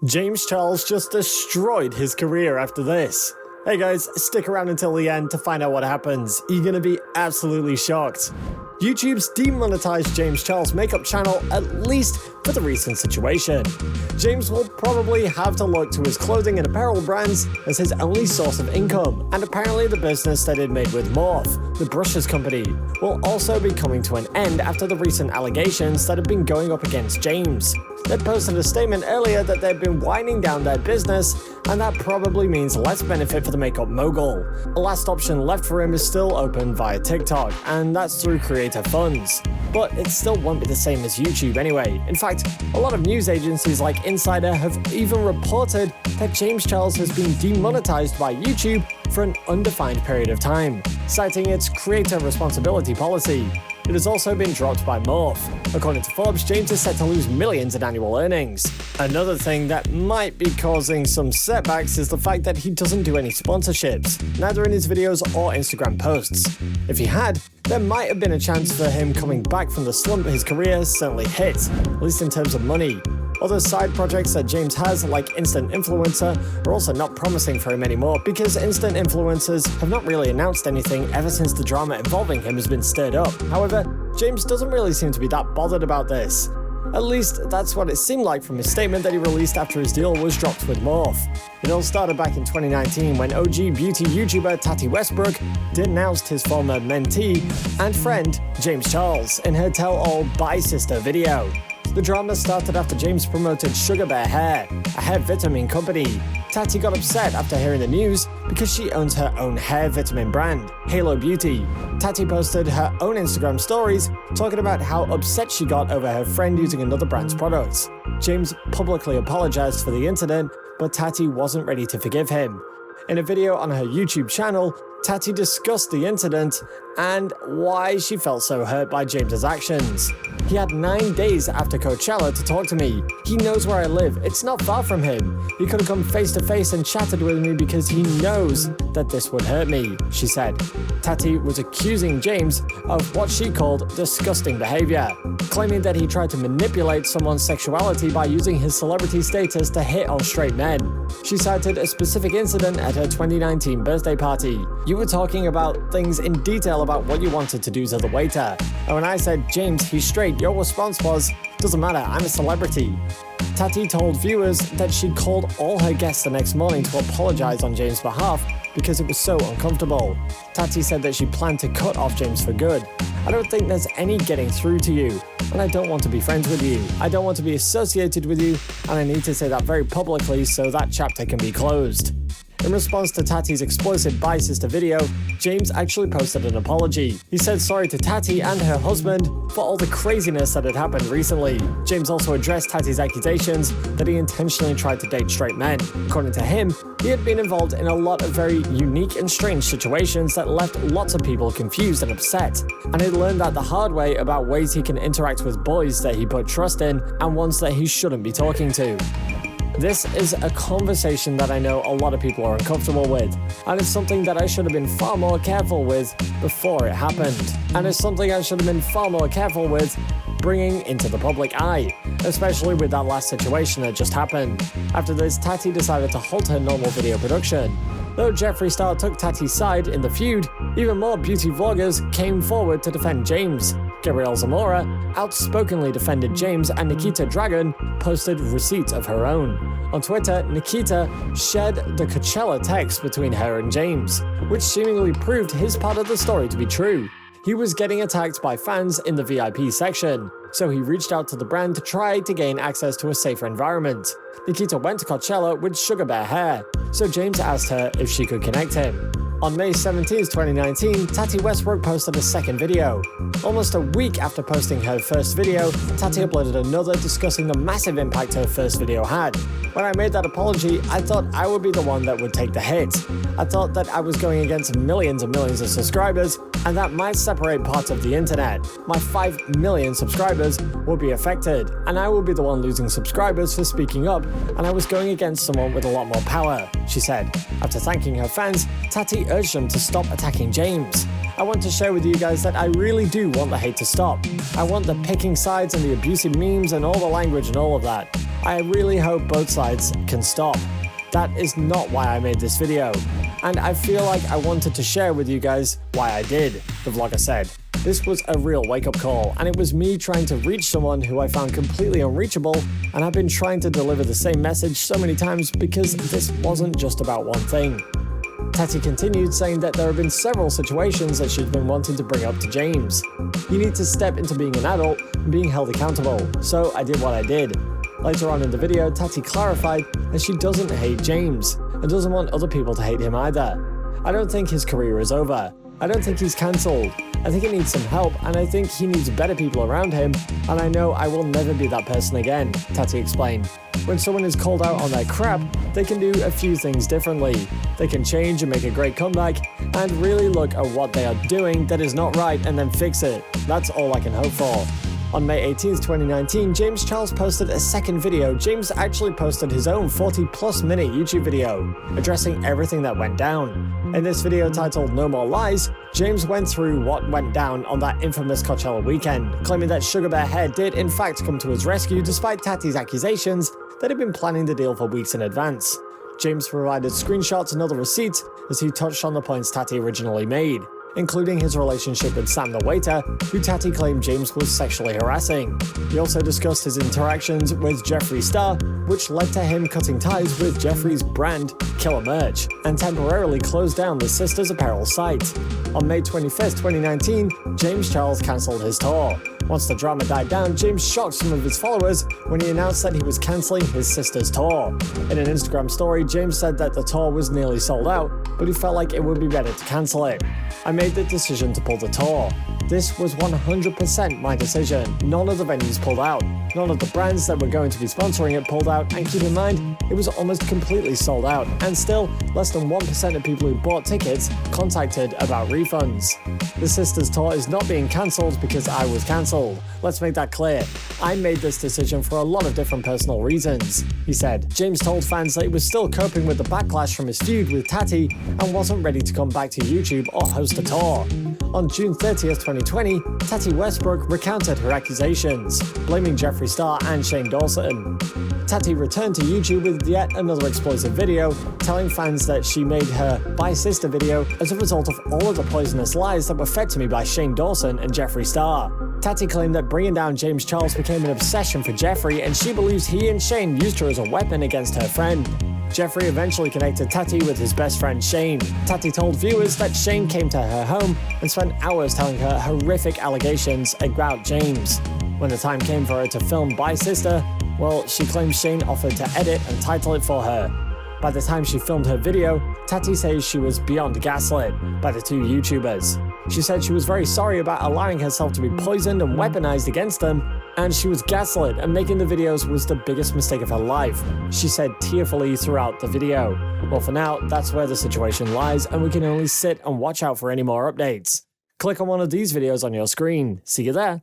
James Charles just destroyed his career after this. Hey guys, stick around until the end to find out what happens. You're gonna be absolutely shocked. YouTube's demonetized James Charles' makeup channel, at least for the recent situation. James will probably have to look to his clothing and apparel brands as his only source of income, and apparently the business that he'd made with Morphe, the brushes company, will also be coming to an end after the recent allegations that have been going up against James. They posted a statement earlier that they've been winding down their business, and that probably means less benefit for the makeup mogul. The last option left for him is still open via TikTok, and that's through creator funds. But it still won't be the same as YouTube anyway. In fact, a lot of news agencies like Insider have even reported that James Charles has been demonetized by YouTube for an undefined period of time, citing its creator responsibility policy. It has also been dropped by Morphe. According to Forbes, James is set to lose millions in annual earnings. Another thing that might be causing some setbacks is the fact that he doesn't do any sponsorships, neither in his videos or Instagram posts. If he had, there might have been a chance for him coming back from the slump his career certainly hit, at least in terms of money. Other side projects that James has, like Instant Influencer, are also not promising for him anymore because instant influencers have not really announced anything ever since the drama involving him has been stirred up. However, James doesn't really seem to be that bothered about this. At least, that's what it seemed like from his statement that he released after his deal was dropped with Morphe. It all started back in 2019 when OG beauty YouTuber Tati Westbrook denounced his former mentee and friend, James Charles, in her tell-all Bye Sister video. The drama started after James promoted Sugar Bear Hair, a hair vitamin company. Tati got upset after hearing the news because she owns her own hair vitamin brand, Halo Beauty. Tati posted her own Instagram stories talking about how upset she got over her friend using another brand's products. James publicly apologized for the incident, but Tati wasn't ready to forgive him. In a video on her YouTube channel, Tati discussed the incident and why she felt so hurt by James's actions. He had 9 days after Coachella to talk to me. He knows where I live. It's not far from him. He could have come face to face and chatted with me because he knows that this would hurt me, she said. Tati was accusing James of what she called disgusting behavior, claiming that he tried to manipulate someone's sexuality by using his celebrity status to hit on straight men. She cited a specific incident at her 2019 birthday party. You were talking about things in detail about what you wanted to do to the waiter. And when I said, James, he's straight, your response was, doesn't matter, I'm a celebrity. Tati told viewers that she called all her guests the next morning to apologize on James' behalf because it was so uncomfortable. Tati said that she planned to cut off James for good. I don't think there's any getting through to you, and I don't want to be friends with you. I don't want to be associated with you, and I need to say that very publicly so that chapter can be closed. In response to Tati's explosive Bye Sister video, James actually posted an apology. He said sorry to Tati and her husband for all the craziness that had happened recently. James also addressed Tati's accusations that he intentionally tried to date straight men. According to him, he had been involved in a lot of very unique and strange situations that left lots of people confused and upset, and he learned that the hard way about ways he can interact with boys that he put trust in and ones that he shouldn't be talking to. This is a conversation that I know a lot of people are uncomfortable with, and it's something that I should have been far more careful with before it happened. And it's something I should have been far more careful with bringing into the public eye, especially with that last situation that just happened. After this, Tati decided to halt her normal video production. Though Jeffree Star took Tati's side in the feud, even more beauty vloggers came forward to defend James. Gabrielle Zamora outspokenly defended James, and Nikita Dragon posted receipts of her own. On Twitter, Nikita shared the Coachella text between her and James, which seemingly proved his part of the story to be true. He was getting attacked by fans in the VIP section, so he reached out to the brand to try to gain access to a safer environment. Nikita went to Coachella with Sugar Bear Hair, so James asked her if she could connect him. On May 17, 2019, Tati Westbrook posted a second video. Almost a week after posting her first video, Tati uploaded another discussing the massive impact her first video had. When I made that apology, I thought I would be the one that would take the hit. I thought that I was going against millions and millions of subscribers, and that might separate parts of the internet. My 5 million subscribers will be affected, and I will be the one losing subscribers for speaking up, and I was going against someone with a lot more power, she said. After thanking her fans, Tati urged them to stop attacking James. I want to share with you guys that I really do want the hate to stop. I want the picking sides and the abusive memes and all the language and all of that. I really hope both sides can stop. That is not why I made this video. And I feel like I wanted to share with you guys why I did, the vlogger said. This was a real wake-up call, and it was me trying to reach someone who I found completely unreachable, and I've been trying to deliver the same message so many times because this wasn't just about one thing. Tati continued, saying that there have been several situations that she's been wanting to bring up to James. You need to step into being an adult and being held accountable, so I did what I did. Later on in the video, Tati clarified that she doesn't hate James, and doesn't want other people to hate him either. I don't think his career is over. I don't think he's cancelled. I think he needs some help, and I think he needs better people around him, and I know I will never be that person again, Tati explained. When someone is called out on their crap, they can do a few things differently. They can change and make a great comeback, and really look at what they are doing that is not right and then fix it. That's all I can hope for. On May 18th, 2019, James Charles posted a second video. James actually posted his own 40+ minute YouTube video, addressing everything that went down. In this video titled No More Lies, James went through what went down on that infamous Coachella weekend, claiming that Sugar Bear Hair did in fact come to his rescue despite Tati's accusations that he'd been planning the deal for weeks in advance. James provided screenshots and other receipts as he touched on the points Tati originally made, including his relationship with Sam the waiter, who Tati claimed James was sexually harassing. He also discussed his interactions with Jeffree Star, which led to him cutting ties with Jeffree's brand, Killer Merch, and temporarily closed down the sisters' apparel site. On May 25th, 2019, James Charles cancelled his tour. Once the drama died down, James shocked some of his followers when he announced that he was cancelling his sister's tour. In an Instagram story, James said that the tour was nearly sold out, but he felt like it would be better to cancel it. I made the decision to pull the tour. This was 100% my decision. None of the venues pulled out. None of the brands that were going to be sponsoring it pulled out, and keep in mind, it was almost completely sold out, and still, less than 1% of people who bought tickets contacted about refunds. The Sisters tour is not being cancelled because I was cancelled. Let's make that clear. I made this decision for a lot of different personal reasons, he said. James told fans that he was still coping with the backlash from his feud with Tati and wasn't ready to come back to YouTube or host a tour. On June 30th, 2020, Tati Westbrook recounted her accusations, blaming Jeffree Star and Shane Dawson. Tati returned to YouTube with yet another explosive video, telling fans that she made her Bye Sister video as a result of all of the poisonous lies that were fed to me by Shane Dawson and Jeffree Star. Tati claimed that bringing down James Charles became an obsession for Jeffree, and she believes he and Shane used her as a weapon against her friend. Jeffree eventually connected Tati with his best friend Shane. Tati told viewers that Shane came to her home and spent hours telling her horrific allegations about James. When the time came for her to film Bye Sister, well, she claims Shane offered to edit and title it for her. By the time she filmed her video, Tati says she was beyond gaslit by the two YouTubers. She said she was very sorry about allowing herself to be poisoned and weaponized against them, and she was gaslit, and making the videos was the biggest mistake of her life, she said tearfully throughout the video. Well, for now, that's where the situation lies, and we can only sit and watch out for any more updates. Click on one of these videos on your screen. See you there.